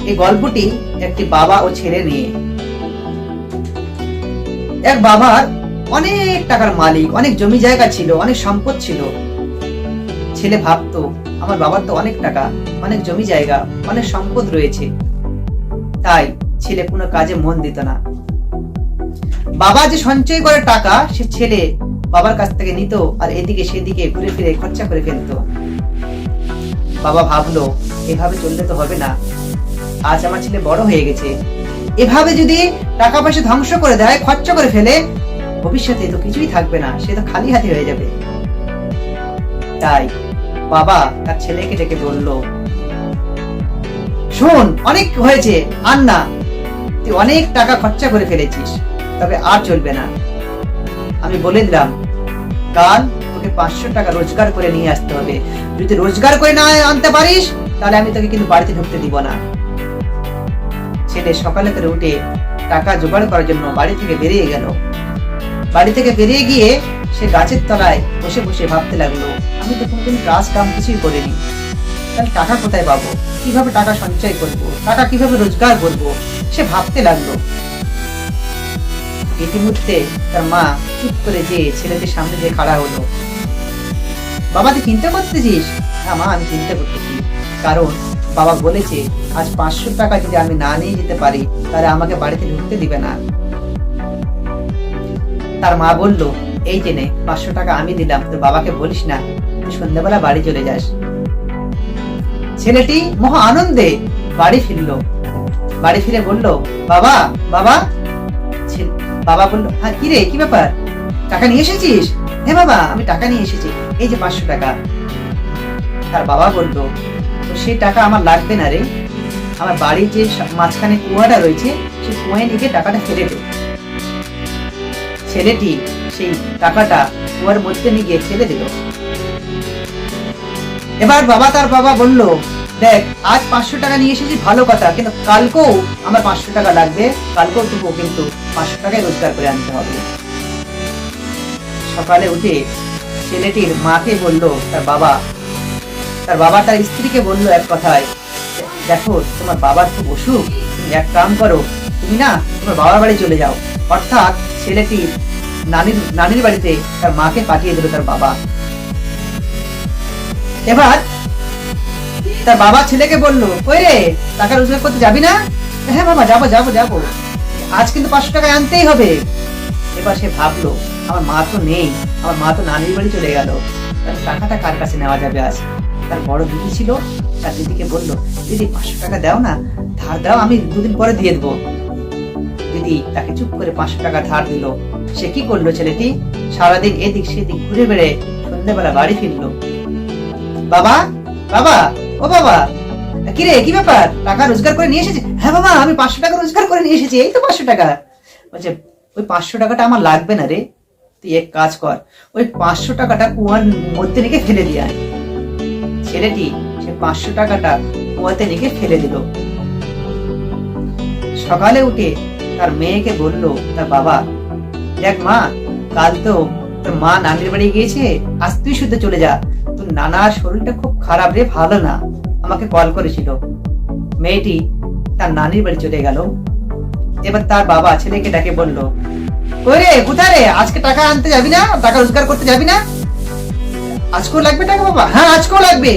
এই গল্পটি একটি বাবা ও ছেলে নিয়ে। এক বাবার অনেক টাকার মালিক, অনেক জমি জায়গা ছিল, অনেক সম্পদ ছিল। ছেলে ভাবতো আমার বাবার তো অনেক টাকা, অনেক জমি জায়গা, অনেক সম্পদ রয়েছে, তাই ছেলে কোনো কাজে মন দিত না। বাবা যে সঞ্চয় করে টাকা সে ছেলে বাবার কাছ থেকে নিত আর এদিকে সেদিকে ঘুরে ফিরে খরচা করে ফেলতো। বাবা ভাবলো এভাবে চললে তো হবে না, আজ আমার ছেলে বড় হয়ে গেছে, এভাবে যদি টাকা পয়সা ধ্বংস করে দেয়, খরচা করে ফেলে, ভবিষ্যতে তো কিছুই থাকবে না, সে তো খালি হাতে হয়ে যাবে। তাই বাবা তার ছেলেকে ডেকে বলল, শোন, অনেক হয়েছে, আর না, তুই অনেক টাকা খরচা করে ফেলেছিস, তবে আর চলবে না। আমি বলে দিলাম কাল তোকে 500 টাকা রোজগার করে নিয়ে আসতে হবে। যদি রোজগার করে না আনতে পারিস তাহলে আমি তোকে কিন্তু বাড়িতে ঢুকতে দিব না। ছেলে সকালে করে উঠে টাকা জোগাড় করার জন্য বাড়ি থেকে বেরিয়ে গেল। বাড়ি থেকে বেরিয়ে গিয়ে সে গাছের তলায় বসে বসে ভাবতে লাগলো, আমি তো কোনদিন কাজ কাম কিছুই করিনি, তাহলে টাকা কোথায় পাবো, কিভাবে টাকা সঞ্চয় করব, টাকা কিভাবে রোজগার করব, সে ভাবতে লাগলো। ইতিমধ্যে তার মা চুপ করে যে ছেলেদের সামনে যে খাড়া হলো। বাবা তুই চিন্তা করতেছিস? হ্যাঁ মা, আমি চিন্তা করতেছি, কারণ বাবা বলেছে আজ 500 টাকা যদি আমি না নিয়ে যেতে পারি তাহলে আমাকে বাড়িতে ঢুকতে দিবে না। তার মা বলল, এই যে নে 500 টাকা আমি দিলাম, তোর বাবাকে বলিস না, তুই সন্ধ্যাবেলা বাড়ি চলে যাস। ছেলেটি মহা আনন্দে বাড়ি ফিরলো। বাড়ি ফিরে বলল, বাবা বাবা। বাবা বলল, হ্যাঁ কি রে, কি ব্যাপার, টাকা নিয়ে এসেছিস? হ্যাঁ বাবা, আমি টাকা নিয়ে এসেছি, এই যে 500 টাকা। তার বাবা বলল, তো সেই টাকা আমার লাগবে না রে, আমার বাড়ির যে মাঝখানে কুয়াটা রয়েছে সেই কুয়ায় নিয়ে টাকাটা ফেলে দে। ছেলেটি সেই টাকাটা কুয়ার মধ্যে নিয়ে ফেলে দিল। এবার তার বাবা বলল, দেখ আজ 500 টাকা নিয়ে এসেছি ভালো কথা, কিন্তু কালকেও আমার 500 টাকা লাগবে, কালকেও তোকে কিন্তু 500 টাকায় রোজগার করে আনতে হবে। সকালে উঠে ছেলেটির মাকে বলল তার বাবা তার স্ত্রীকে বলল এক কথায়, দেখো তোমার বাবার খুব অসুখ, তুমি এক কাম করো, তুমি না তোমার বাবার বাড়ি চলে যাও। অর্থাৎ ছেলেটির নানির বাড়িতে তার মাকে পাঠিয়ে দিল তার বাবা। এবার তার বাবা ছেলেকে বলল, ওই রে টাকা রোজগার করতে যাবি না? হ্যাঁ বাবা, যাবো যাবো যাবো, আজ কিন্তু 500 টাকা আনতেই হবে। এবার সে ভাবলো, আমার মা তো নেই, আমার মা তো নানির বাড়ি চলে গেল, টাকাটা কার কাছে নেওয়া যাবে আজ? তার বড় দিদি ছিল, তার দিদিকে বলল, দিদি 500 টাকা দাও না, ধার দাও, আমি 2 দিন পরে দিয়ে দেবো। দিদি তাকে চুপ করে 500 টাকা ধার দিল। সে কি করলো, ছেলেটি সারাদিন এদিক সেদিক ঘুরে বেড়ে সন্ধ্যাবেলা বাড়ি ফিরলো। বাবা বাবা, ও বাবা, কি রে, কি ব্যাপার, টাকা রোজগার করে নিয়ে এসেছি? হ্যাঁ বাবা, আমি 500 টাকা রোজগার করে নিয়ে এসেছি, এই তো 500 টাকা। বলছে, ওই 500 টাকাটা আমার লাগবে না রে, তুই এক কাজ কর, ওই 500 টাকাটা কুয়ার মধ্যে নিয়ে ফেলে দিয়ে আয়। ছেলেটি সে 500 টাকাটা কুয়াতে নিয়ে ফেলে দিল। সকালে উঠে তার মেয়েকে বলল তার বাবা, দেখ মা, কাল তো তোর মা নানির বাড়ি গিয়েছে, আজ তুই শুধু চলে যা, তোর নানার শরীরটা খুব খারাপ রে, ভালো না, আমাকে কল করেছিল। মেয়েটি তার নানির বাড়ি চলে গেল। এবার তার বাবা ছেলেকে ডাকে বলল, কই রে, কোথায় রে, আজকে টাকা আনতে যাবি না, টাকা রোজগার করতে যাবি না? আজকেও লাগবে টাকা বাবা? হ্যাঁ আজকেও লাগবে,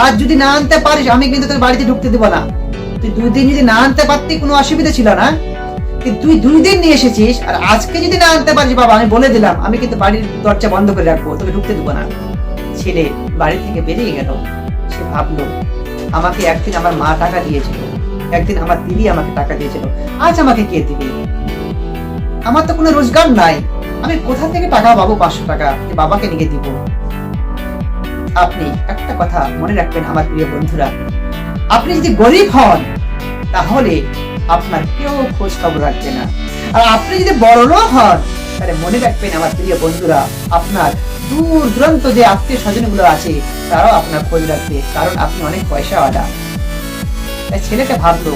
আজ যদি না আনতে পারিস আমি কিন্তু তোর বাড়িতে ঢুকতে দিব না। তুই 2 দিন যদি না আনতে পারতি কোনো অসুবিধা ছিল না, কিন্তু তুই 2 দিন নিয়ে এসেছিস, আর আজকে যদি না আনতে পারিস বাবা, আমি বলে দিলাম আমি কিন্তু বাড়ির দরজা বন্ধ করে রাখবো, তোকে ঢুকতে দিব না। ছেলে বাড়ি থেকে বেরিয়ে গেল। সে ভাবলো, আমাকে একদিন আমার মা টাকা দিয়েছিল, একদিন আমার দিদি আমাকে টাকা দিয়েছিল, আজ আমাকে কে দিবে? আমার তো কোনো রোজগার নাই, আমি কোথা থেকে টাকা পাবো 500 টাকা যে বাবাকে নিয়ে দিব? আপনি একটা কথা মনে রাখবেন আমার প্রিয় বন্ধুরা, আপনি যদি গরিব হন তাহলে আপনার কেউ খোঁজ খবর রাখবে না, আর আপনি যদি বড়লোক হন তাহলে মনে রাখবেন আমার প্রিয় বন্ধুরা, আপনার দূর দূরান্ত যে আত্মীয় স্বজন গুলো আছে তারাও আপনার খোঁজ রাখবে, কারণ আপনি অনেক পয়সাওয়ালা। তাই ছেলেটা ভাবলো,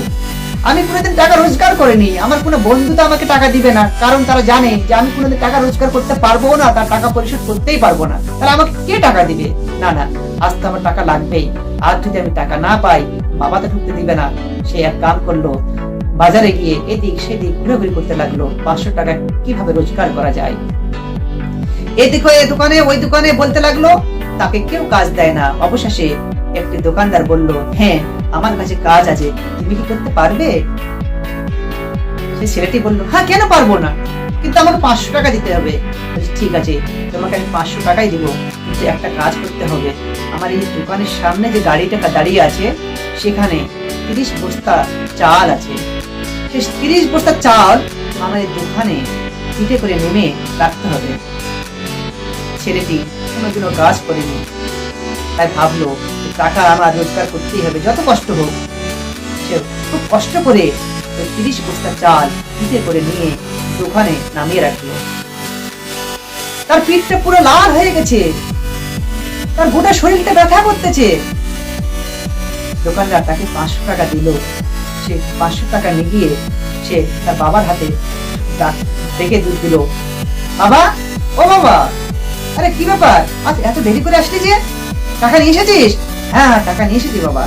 আমি কোনোদিন টাকা রোজগার করিনি, আমার কোনো বন্ধু তো আমাকে টাকা দিবে না, কারণ তারা জানে যে আমি কোনোদিন টাকা রোজগার করতে পারবো না, তার টাকা পরিশোধ করতেই পারবো না, তাহলে আমাকে কে টাকা দিবে? না না, আজ তো আমার টাকা লাগবেই, আর যদি আমি টাকা না পাই বাবা তো ঢুকতে দিবে না। সে এক কাম করলো, বাজারে গিয়ে এদিক সেদিক ঘুরাঘুরি করতে লাগলো 500 টাকা কিভাবে রোজগার করা যায়। এদিক ওই দোকানে ওই দোকানে বলতে লাগলো, তাকে কেউ কাজ দেয় না। অবশেষে একটি দোকানদার বলল, হ্যাঁ আমার কাছে কাজ আছে, তুমি কি করতে পারবে? সে ছেলেটি বলল, হ্যাঁ কেন পারবো না, কিন্তু আমাকে 500 টাকা দিতে হবে। ঠিক আছে, তোমাকে আমি 500 টাকাই দিব, কিন্তু একটা কাজ করতে হবে। আমার এই দোকানের সামনে যে গাড়িটা দাঁড়িয়ে আছে সেখানে 30 বস্তা চাল আছে। সেই 30 বস্তা চাল আমার এই দোকানে পিঠে করে নেমে রাখতে হবে। ছেলেটি কোনোদিনও কাজ করেনি, তাই ভাবলো টাকা আমার রোজগার করতেই হবে, যত কষ্ট হোক। সে খুব কষ্ট করে 30 বস্তা চাল পিঠে করে নিয়ে দোকানে নামিয়ে রাখলো। তার পিঠটা পুরো লাল হয়ে গেছে, তার গোটা শরীরটা ব্যথা করতেছে। দোকানদার তাকে 500 টাকা দিল। সে 500 টাকা নিয়ে গিয়ে সে তার বাবার হাতে ডেকে দিল, বাবা, ও বাবা, আরে কি ব্যাপার, আজ এত দেরি করে আসলি যে? টাকা নিয়ে এসেছিস? হ্যাঁ টাকা নিয়ে এসেছি বাবা।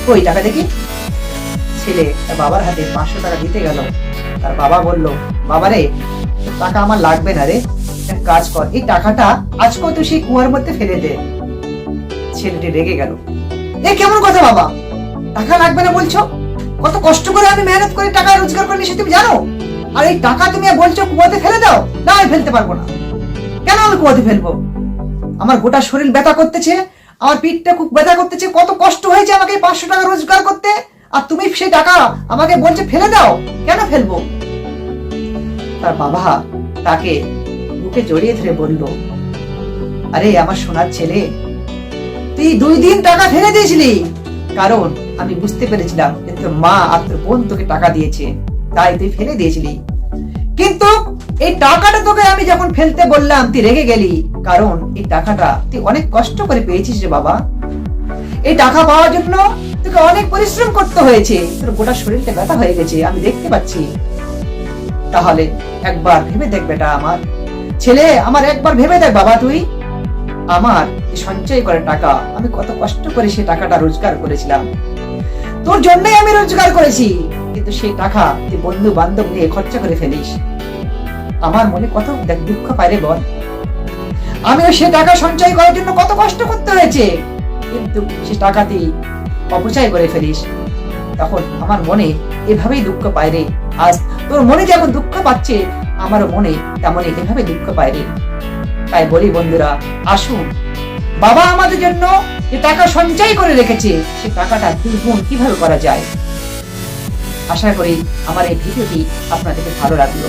কই টাকা দেখি। ছেলে তার বাবার হাতে 500 টাকা দিতে গেল। তার বাবা বলল, বাবারে টাকা আমার লাগবে না রে, এক কাজ কর, এই টাকাটা আজকেও তুই সেই কুয়ার মধ্যে ফেলে দে। ছেলেটি রেগে গেল, এ কেমন কথা বাবা, টাকা লাগবে না বলছো? কত কষ্ট করে আমি মেহনত করে টাকা রোজগার করে নিয়েছি তুমি জানো, আর এই টাকা তুমি বলছো কুয়াতে ফেলে দাও? না আমি ফেলতে পারবো না। কেন আমি কুয়াতে ফেলবো? আমার গোটা শরীর ব্যথা করতেছে, আমার পিঠটা খুব ব্যথা করতেছে, কত কষ্ট হয়েছে আমাকে 500 টাকা রোজগার করতে, আর তুমি সেই টাকা আমাকে বলছে ফেলে দাও। কেন ফেলবো? তার বাবা তাকে বুকে জড়িয়ে ধরে বলল, আরে আমার সোনার ছেলে, তুই 2 দিন টাকা ফেলে দিয়েছিলি, কারণ আমি বুঝতে পেরেছিলাম যে তোর মা আর তোর বোন তোকে টাকা দিয়েছে, তাই তুই ফেলে দিয়েছিলি। কিন্তু এই টাকাটা তোকে আমি যখন ফেলতে বললাম তুই রেগে গেলি, কারণ এই টাকাটা তুই অনেক কষ্ট করে পেয়েছিস রে বাবা। এই টাকা পাওয়ার জন্য তোকে অনেক পরিশ্রম করতে হয়েছে, তোর গোটা শরীরটা ব্যথা হয়ে গেছে, আমি দেখতে পাচ্ছি। তাহলে একবার ভেবে দেখ বেটা, আমার ছেলে, আমার একবার ভেবে দেখ বাবা, তুই আমার সঞ্চয় করে টাকা, আমি কত কষ্ট করে সেই টাকাটা রোজগার করেছিলাম, তোর জন্যই আমি রোজগার করেছি, কিন্তু সেই টাকা তুই বন্ধু বান্ধব নিয়ে খরচা করে ফেলিস। আমার মনে কত দুঃখ পায় রে বল। আমিও সে টাকা সঞ্চয় করার জন্য কত কষ্ট করতে হয়েছে, কিন্তু সে টাকা তুই অপচয় করে ফেলিস, তখন আমার মনে এভাবেই দুঃখ পায় রে। আজ তোর মনে যেমন দুঃখ পাচ্ছে, আমারও মনে তেমনই এভাবে দুঃখ পায় রে। তাই বলি বন্ধুরা, আসুন, বাবা আমাদের জন্য যে টাকা সঞ্চয় করে রেখেছে, সে টাকাটা দ্বিগুণ কিভাবে করা যায়। আশা করি আমার এই ভিডিওটি আপনাদের ভালো লাগলো।